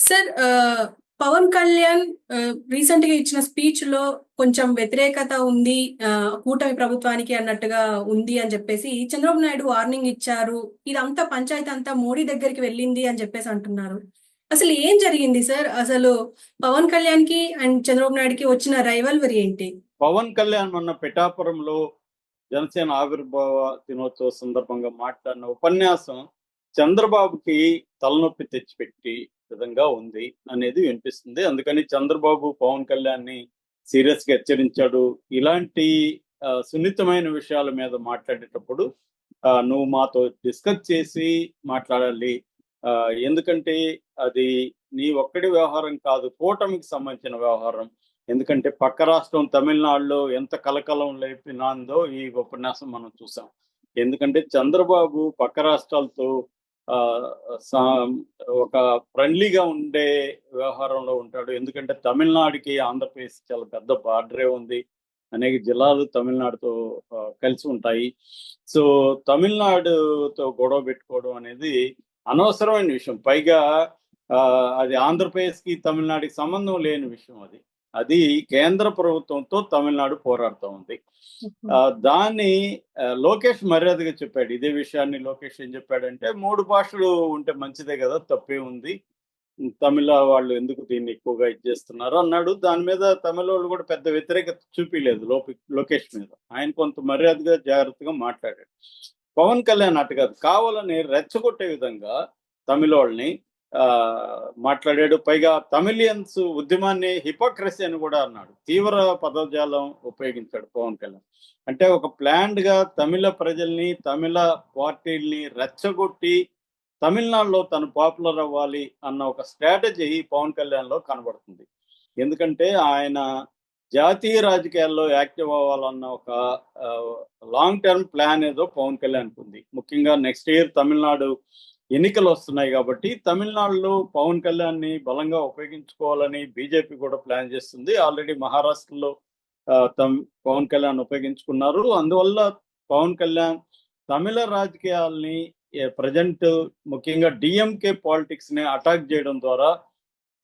Sir Pawan Kalyan రీసెంట్‌గా ఇచ్చిన స్పీచ్‌లో కొంచెం వ్యతిరేకత ఉంది. కూటమి ప్రభుత్వానికి అన్నట్టుగా ఉంది అని జెప్పేసి చంద్రబాబు నాయుడు వార్నింగ్ ఇచ్చారు. ఇదంతా పంచాయతీ అంతా మోడీ దగ్గరికి వెళ్ళింది అని జెప్పేసి అంటున్నారు. అసలు ఏం జరిగింది సార్? అసలు పవన్ కళ్యాణ్‌కి అండ్ చంద్రబాబు నాయుడుకి వచ్చిన రైవల్వరీ ఏంటి? పవన్ కళ్యాణ్ మొన్న పిఠాపురంలో జనసేన ఆవిర్భావ దినోత్సవ సందర్భంగా మాట్లాడిన ఉపన్యాసం చంద్రబాబుకి తలనొప్పి తెచ్చిపెట్టి విధంగా ఉంది అనేది వినిపిస్తుంది. అందుకని చంద్రబాబు పవన్ కళ్యాణ్‌ని సీరియస్‌గా హెచ్చరించాడు. ఇలాంటి సున్నితమైన విషయాల మీద మాట్లాడేటప్పుడు నువ్వు మాతో డిస్కస్ చేసి మాట్లాడాలి. ఎందుకంటే అది నీ ఒక్కడి వ్యవహారం కాదు, కూటమికి సంబంధించిన వ్యవహారం. ఎందుకంటే పక్క రాష్ట్రం తమిళనాడులో ఎంత కలకలం లేపినాందో ఈ ఉపన్యాసం మనం చూసాం. ఎందుకంటే చంద్రబాబు పక్క రాష్ట్రాలతో ఆహ్, సా ఒక ఫ్రెండ్లీగా ఉండే వ్యవహారంలో ఉంటాడు. ఎందుకంటే తమిళనాడుకి ఆంధ్రప్రదేశ్ చాలా పెద్ద బార్డరే ఉంది. అనేక జిల్లాలు తమిళనాడుతో కలిసి ఉంటాయి. సో, తమిళనాడుతో గొడవ పెట్టుకోవడం అనేది అనవసరమైన విషయం. పైగా అది ఆంధ్రప్రదేశ్‌కి, తమిళనాడుకి సంబంధం లేని విషయం అది. అది కేంద్ర ప్రభుత్వంతో తమిళనాడు పోరాడుతా ఉంది. హుహు. దాన్ని లోకేష్ మర్యాదగా చెప్పాడు. ఇదే విషయాన్ని లోకేష్ ఏం చెప్పాడంటే, 3 భాషలు ఉంటే మంచిదే గదా! తప్పేముంది. తమిళ వాళ్ళు ఎందుకు దీన్ని ఎక్కువగా ఇది చేస్తున్నారు అన్నాడు. దాని మీద తమిళోళ్ళు కూడా పెద్ద వ్యతిరేకత చూపియలేదు లోకేష్ మీద. ఆయన కొంత మర్యాదగా, జాగ్రత్తగా మాట్లాడాడు. పవన్ కళ్యాణ్ అటు కాదు. కావాలని రెచ్చగొట్టే విధంగా తమిళోళ్ళని మాట్లాడాడు. పైగా తమిళియన్స్ ఉద్యమాన్ని హిపోక్రసీ అని కూడా అన్నాడు. తీవ్ర పదజాలం ఉపయోగించాడు పవన్ కళ్యాణ్. అంటే ఒక ప్లాన్డ్‌గా తమిళ ప్రజల్ని, తమిళ పార్టీల్ని రెచ్చగొట్టి తమిళనాడులో తను పాపులర్ అవ్వాలి అన్న ఒక స్ట్రాటజీ పవన్ కళ్యాణ్‌లో కనబడుతుంది. ఎందుకంటే ఆయన జాతీయ రాజకీయాల్లో యాక్టివ్ అవ్వాలన్న ఒక లాంగ్ టర్మ్ ప్లాన్ ఏదో పవన్ కళ్యాణ్‌కి ఉంది. ముఖ్యంగా నెక్స్ట్ ఇయర్ తమిళనాడు ఎన్నికలు వస్తున్నాయి కాబట్టి తమిళనాడులో పవన్ కళ్యాణ్‌ని బలంగా ఉపయోగించుకోవాలని బీజేపీ కూడా ప్లాన్ చేస్తుంది. ఆల్రెడీ మహారాష్ట్రలో పవన్ కళ్యాణ్ ఉపయోగించుకున్నారు. అందువల్ల పవన్ కళ్యాణ్ తమిళ రాజకీయాల్ని ప్రెజెంట్ ముఖ్యంగా డీఎంకే పాలిటిక్స్‌ని అటాక్ చేయడం ద్వారా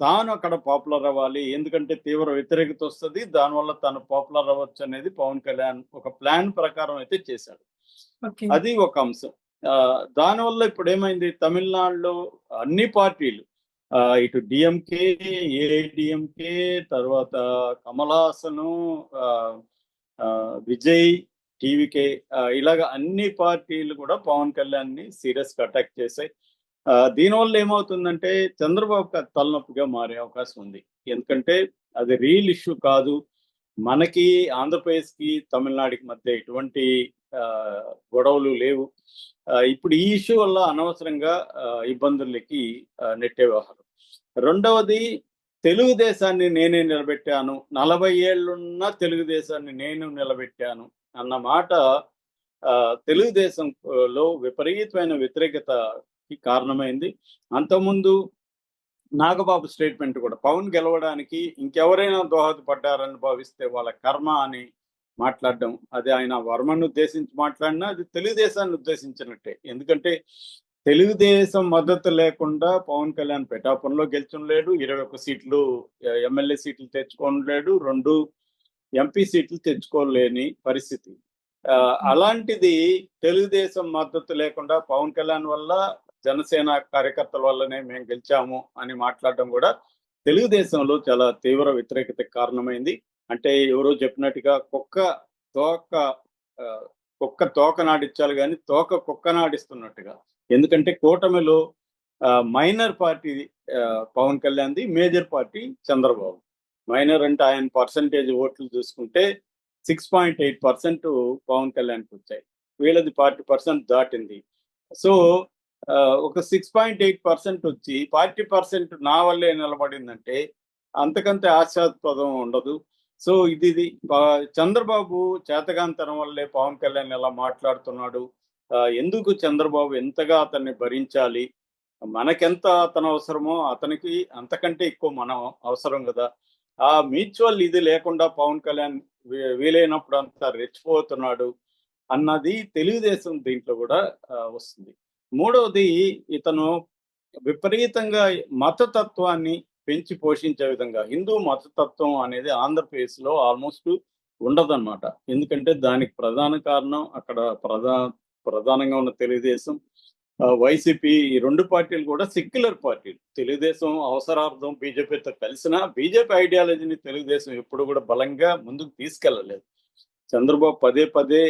తాను అక్కడ పాపులర్ అవ్వాలి. ఎందుకంటే తీవ్ర వ్యతిరేకత వస్తది. దానివల్ల తాను పాపులర్ అవ్వొచ్చనేది పవన్ కళ్యాణ్ ఒక ప్లాన్ ప్రకారం అయితే చేశాడు. ఓకే. అది ఒక అంశం. దానివల్ల ఇప్పుడేమైంది తమిళనాడులో అన్ని పార్టీలు ఇటు డీఎంకే, ఏఐడీఎంకే, తర్వాత కమల్ హాసను, ఆహ్, ఆహ్, విజయ్, టీవీకే ఇలాగ అన్ని పార్టీలు కూడా పవన్ కళ్యాణ్‌ని సీరియస్‌గా అటాక్ చేశాయి. దీనివల్ల ఏమవుతుందంటే చంద్రబాబుకి అది తలనొప్పిగా మారే అవకాశం ఉంది. ఎందుకంటే అది రియల్ ఇష్యూ కాదు. మనకి ఆంధ్రప్రదేశ్‌కి, తమిళనాడుకి మధ్య ఎటువంటి గొడవలు లేవు. ఇప్పుడు ఈ ఇష్యూ వల్ల అనవసరంగా ఇబ్బందులకి నెట్టే వ్యవహారం. రెండవది తెలుగుదేశాన్ని నేనే నిలబెట్టాను. 40 ఏళ్లున్న తెలుగుదేశాన్ని నేను నిలబెట్టాను అన్న మాట తెలుగుదేశం లో విపరీతమైన వ్యతిరేకతకి కారణమైంది. అంతకుముందు నాగబాబు స్టేట్మెంట్ కూడా పవన్ గెలవడానికి ఇంకెవరైనా దోహదపడ్డారని భావిస్తే వాళ్ళ కర్మ అని మాట్లాడడం. అది ఆయన వర్మను ఉద్దేశించి మాట్లాడినా అది తెలుగుదేశాన్ని ఉద్దేశించినట్టే. ఎందుకంటే తెలుగుదేశం మద్దతు లేకుండా పవన్ కళ్యాణ్ పిఠాపురంలో గెలుచుండలేడు. 21 సీట్లు ఎమ్మెల్యే సీట్లు తెచ్చుకోలేడు. 2 ఎంపీ సీట్లు తెచ్చుకోలేని పరిస్థితి. అలాంటిది తెలుగుదేశం మద్దతు లేకుండా పవన్ కళ్యాణ్ వల్ల, జనసేన కార్యకర్తల వల్లనే మేము గెలిచాము అని మాట్లాడడం కూడా తెలుగుదేశంలో చాలా తీవ్ర వ్యతిరేకతకు కారణమైంది. అంటే ఎవరో చెప్పినట్టుగా తోక కుక్క తోక నాడిచ్చాలి గాని తోక కుక్క నాడిస్తున్నట్టుగా. ఎందుకంటే కూటమిలో మైనర్ పార్టీ పవన్ కళ్యాణ్‌ది, మేజర్ పార్టీ చంద్రబాబు. మైనర్ అంటే ఆయన పర్సెంటేజ్ ఓట్లు చూసుకుంటే 6.8% పవన్ కళ్యాణ్‌కొచ్చాయి. వీళ్ళది 40% దాటింది. సో, ఒక 6.8% వచ్చి 40% నా వల్లే నిలబడిందంటే అంతకంటే హాస్యాస్పదం ఉండదు. సో, ఇది చంద్రబాబు చేతగానితనం వల్లే పవన్ కళ్యాణ్ ఇలా మాట్లాడుతున్నాడు. ఎందుకు చంద్రబాబు ఎంతగా అతన్ని భరించాలి? మనకెంత అతను అవసరమో అతనికి అంతకంటే ఎక్కువ మనం అవసరం గదా! ఆ మ్యూచువల్ ఇది లేకుండా పవన్ కళ్యాణ్ వీలైనప్పుడంతా రెచ్చిపోతున్నాడు అన్నది తెలుగుదేశం దీంట్లో గూడా వస్తుంది. మూడవది ఇతను విపరీతంగా మతతత్వాన్ని పెంచి పోషించే విధంగా హిందూ మతతత్వం అనేది ఆంధ్రప్రదేశ్‌లో ఆల్మోస్ట్ ఉండదన్నమాట. ఎందుకంటే దానికి ప్రధాన కారణం అక్కడ ప్రధానంగా ఉన్న తెలుగుదేశం, వైసీపీ ఈ 2 పార్టీలు కూడా సెక్యులర్ పార్టీలు. తెలుగుదేశం అవసరార్థం బీజేపీతో కలిసినా బీజేపీ ఐడియాలజీని తెలుగుదేశం ఎప్పుడు కూడా బలంగా ముందుకు తీసుకెళ్లలేదు. చంద్రబాబు పదే పదే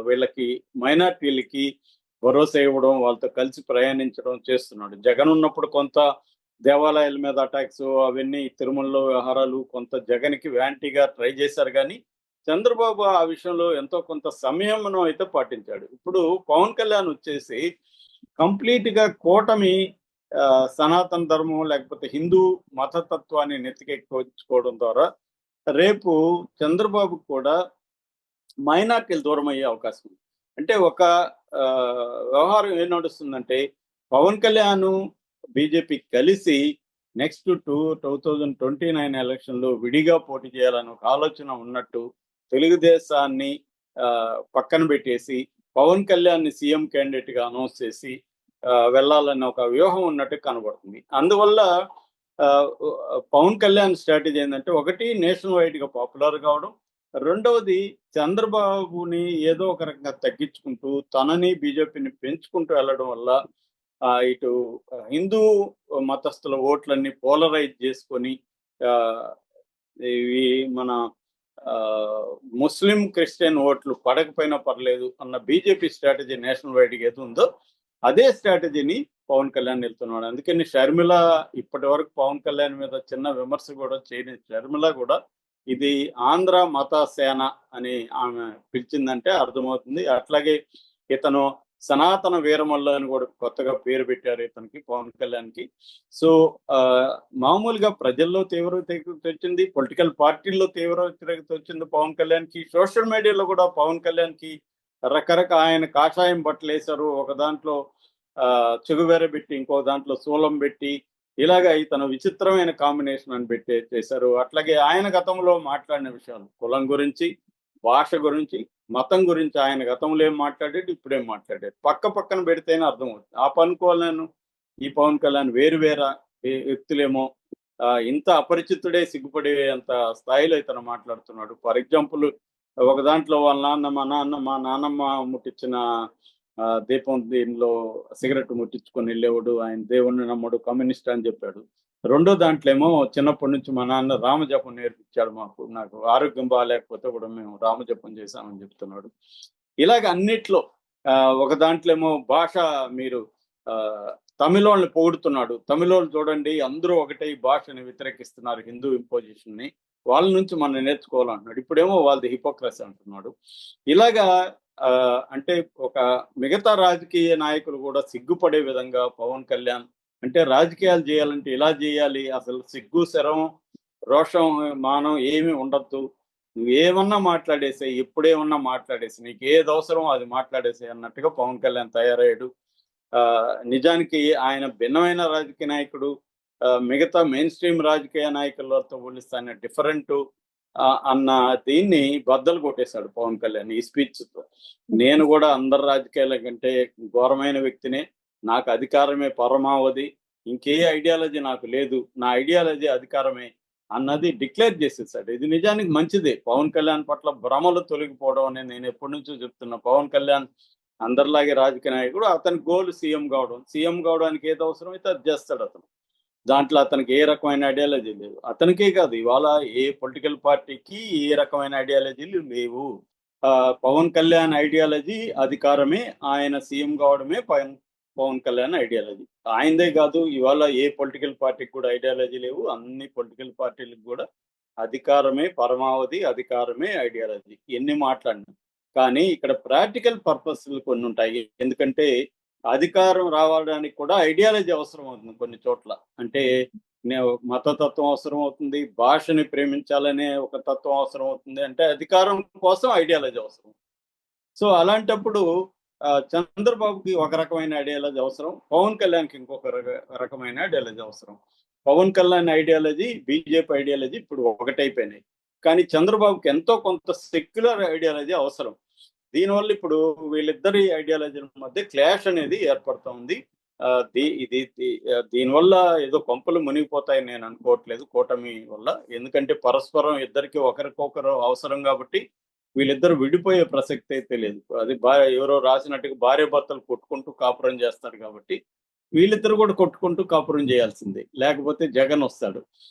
వీళ్ళకి మైనార్టీలకి భరోసా ఇవ్వడం, వాళ్ళతో కలిసి ప్రయాణించడం చేస్తున్నాడు. జగన్ ఉన్నప్పుడు కొంత దేవాలయాల మీద అటాక్స్ అవన్నీ తిరుమలలో వ్యవహారాలు కొంత జగన్‌కి యాంటీగా ట్రై చేశారు గానీ, చంద్రబాబు ఆ విషయంలో ఎంతో కొంత సంయమనం అయితే పాటించాడు. ఇప్పుడు పవన్ కళ్యాణ్ వచ్చేసి కంప్లీట్‌గా కూటమి సనాతన ధర్మం లేకపోతే హిందూ మతతత్వాన్ని నెత్తికెక్కించుకోవడం ద్వారా రేపు చంద్రబాబుకు కూడా మైనార్టీలు దూరమయ్యే అవకాశం ఉంది. అంటే ఒక వ్యవహారం ఏం నడుస్తుందంటే పవన్ కళ్యాణ్, బీజేపీ కలిసి నెక్స్ట్ 2029 ఎలక్షన్‌లో విడిగా పోటీ చేయాలని ఒక ఆలోచన ఉన్నట్టు తెలుగుదేశాన్ని పక్కన పెట్టేసి పవన్ కళ్యాణ్‌ని సీఎం క్యాండిడేట్‌గా అనౌన్స్ చేసి వెళ్ళాలన్న ఒక వ్యూహం ఉన్నట్టు కనబడుతుంది. అందువల్ల పవన్ కళ్యాణ్ స్ట్రాటజీ ఏందంటే ఒకటి నేషనల్ వైడ్‌గా పాపులర్ కావడం. రెండవది చంద్రబాబుని ఏదో ఒక రకంగా తగ్గించుకుంటూ తనని బీజేపీని పెంచుకుంటూ వెళ్ళడం వల్ల ఇటు హిందూ మతస్థుల ఓట్లన్నీ పోలరైజ్ చేసుకొని ఇవి మన ముస్లిం క్రిస్టియన్ ఓట్లు పడకపోయినా పర్లేదు అన్న బీజేపీ స్ట్రాటజీ నేషనల్ వైడ్గా ఏది ఉందో అదే స్ట్రాటజీని పవన్ కళ్యాణ్ వెళ్తున్నాడు. అందుకని షర్మిల ఇప్పటి వరకు పవన్ కళ్యాణ్ మీద చిన్న విమర్శ కూడా చేయని షర్మిల కూడా ఇది ఆంధ్ర మత సేన అని ఆమె పిలిచిందంటే అర్థమవుతుంది. అట్లాగే ఇతను సనాతన వీరమల్లు అని కూడా కొత్తగా పేరు పెట్టారు ఇతనికి, పవన్ కళ్యాణ్కి. సో మామూలుగా ప్రజల్లో తీవ్ర వ్యతిరేకత వచ్చింది, పొలిటికల్ పార్టీల్లో తీవ్ర వ్యతిరేకత వచ్చింది పవన్ కళ్యాణ్కి. సోషల్ మీడియాలో కూడా పవన్ కళ్యాణ్కి రకరకాల ఆయన కాషాయం బట్టలు వేశారు, ఒక దాంట్లో చెగువేర పెట్టి ఇంకో దాంట్లో శూలం పెట్టి ఇలాగా ఇతను విచిత్రమైన కాంబినేషన్ అని చేశారు. అట్లాగే ఆయన గతంలో మాట్లాడిన విషయాలు కులం గురించి, భాష గురించి, మతం గురించి ఆయన గతంలో ఏం మాట్లాడాడు, ఇప్పుడేం మాట్లాడాడు పక్క పక్కన పెడితేనే అర్థమవుతుంది. ఆ పవన్ కళ్యాణ్ ఈ పవన్ కళ్యాణ్ వేరు వ్యక్తులేమో, ఇంత అపరిచితుడే సిగ్గుపడే అంత స్థాయిలో ఇతను మాట్లాడుతున్నాడు. ఫర్ ఎగ్జాంపుల్ ఒక దాంట్లో వాళ్ళ నాన్న మా నాన్నమ్మ ముట్టించిన దీపం దీనిలో సిగరెట్ ముట్టించుకొని వెళ్ళేవాడు, ఆయన దేవుణ్ణి నమ్మడు, కమ్యూనిస్ట్ అని చెప్పాడు. రెండో దాంట్లో ఏమో చిన్నప్పటి నుంచి మా నాన్న రామజపం నేర్పించాడు నాకు ఆరోగ్యం బాగాలేకపోతే కూడా మేము రామజపం చేశామని చెప్తున్నాడు. ఇలాగ అన్నిట్లో ఒక దాంట్లో ఏమో భాష మీరు తమిళోళ్ళని పొగుడుతున్నాడు. తమిళోళ్ళు చూడండి అందరూ ఒకటే ఈ భాషని వ్యతిరేకిస్తున్నారు, హిందూ ఇంపోజిషన్ని, వాళ్ళ నుంచి మనం నేర్చుకోవాలంటున్నాడు. ఇప్పుడేమో వాళ్ళది హిపోక్రసీ అంటున్నాడు. ఇలాగా అంటే ఒక మిగతా రాజకీయ నాయకులు కూడా సిగ్గుపడే విధంగా పవన్ కళ్యాణ్ అంటే రాజకీయాలు చేయాలంటే ఇలా చేయాలి, అసలు సిగ్గు శరం రోషం మానం ఏమి ఉండద్దు, నువ్వేమన్నా మాట్లాడేసే, ఎప్పుడేమన్నా మాట్లాడేసి, నీకు ఏది అవసరం అది మాట్లాడేసే అన్నట్టుగా పవన్ కళ్యాణ్ తయారయ్యాడు. నిజానికి ఆయన భిన్నమైన రాజకీయ నాయకుడు, మిగతా మెయిన్ స్ట్రీమ్ రాజకీయ నాయకులతో పోలిస్తే ఆయన డిఫరెంట్ అన్న దీన్ని బద్దలు కొట్టేశాడు పవన్ కళ్యాణ్ ఈ స్పీచ్తో. నేను కూడా అందరి రాజకీయాల కంటే ఘోరమైన వ్యక్తినే, నాకు అధికారమే పరమావధి, ఇంకే ఐడియాలజీ నాకు లేదు, నా ఐడియాలజీ అధికారమే అన్నది డిక్లేర్ చేసేసాడు. ఇది నిజానికి మంచిదే. పవన్ కళ్యాణ్ పట్ల భ్రమలు తొలగిపోవడం అనేది నేను ఎప్పటి నుంచో చెప్తున్నా. పవన్ కళ్యాణ్ అందరిలాగే రాజకీయ నాయకుడు, అతని గోల్ సీఎం కావడం. సీఎం కావడానికి ఏది అవసరమైతే అది చేస్తాడు అతను. దాంట్లో అతనికి ఏ రకమైన ఐడియాలజీ లేదు. అతనికే కాదు, ఇవాళ ఏ పొలిటికల్ పార్టీకి ఏ రకమైన ఐడియాలజీలు లేవు. పవన్ కళ్యాణ్ ఐడియాలజీ అధికారమే, ఆయన సీఎం కావడమే పవన్ కళ్యాణ్ ఐడియాలజీ. ఆయనదే కాదు, ఇవాళ ఏ పొలిటికల్ పార్టీకి కూడా ఐడియాలజీ లేవు. అన్ని పొలిటికల్ పార్టీలకు కూడా అధికారమే పరమావధి, అధికారమే ఐడియాలజీ. ఎన్ని మాట్లాడినా కానీ ఇక్కడ ప్రాక్టికల్ పర్పస్లు కొన్ని ఉంటాయి. ఎందుకంటే అధికారం రావడానికి కూడా ఐడియాలజీ అవసరం అవుతుంది కొన్ని చోట్ల. అంటే మతతత్వం అవసరం అవుతుంది, భాషని ప్రేమించాలనే ఒక తత్వం అవసరం అవుతుంది, అంటే అధికారం కోసం ఐడియాలజీ అవసరం. సో అలాంటప్పుడు చంద్రబాబుకి ఒక రకమైన ఐడియాలజీ అవసరం, పవన్ కళ్యాణ్కి ఇంకొక రకమైన ఐడియాలజీ అవసరం. Pawan Kalyan ideology, BJP ideology ఇప్పుడు ఒకటైపోయినాయి. కానీ చంద్రబాబుకి ఎంతో కొంత సెక్యులర్ ఐడియాలజీ అవసరం. దీనివల్ల ఇప్పుడు వీళ్ళిద్దరి ఐడియాలజీల మధ్య క్లాష్ అనేది ఏర్పడుతూ ఉంది. దీనివల్ల ఏదో కొంపలు మునిగిపోతాయని నేను అనుకోవట్లేదు కూటమి వల్ల. ఎందుకంటే పరస్పరం ఇద్దరికి ఒకరికొకరు అవసరం కాబట్టి వీళ్ళిద్దరు విడిపోయే ప్రసక్తి అయితే లేదు. అది ఎవరో రాసినట్టుగా భార్యాభర్తలు కొట్టుకుంటూ కాపురం చేస్తారు కాబట్టి వీళ్ళిద్దరు కూడా కొట్టుకుంటూ కాపురం చేయాల్సిందే. లేకపోతే జగన్ వస్తాడు.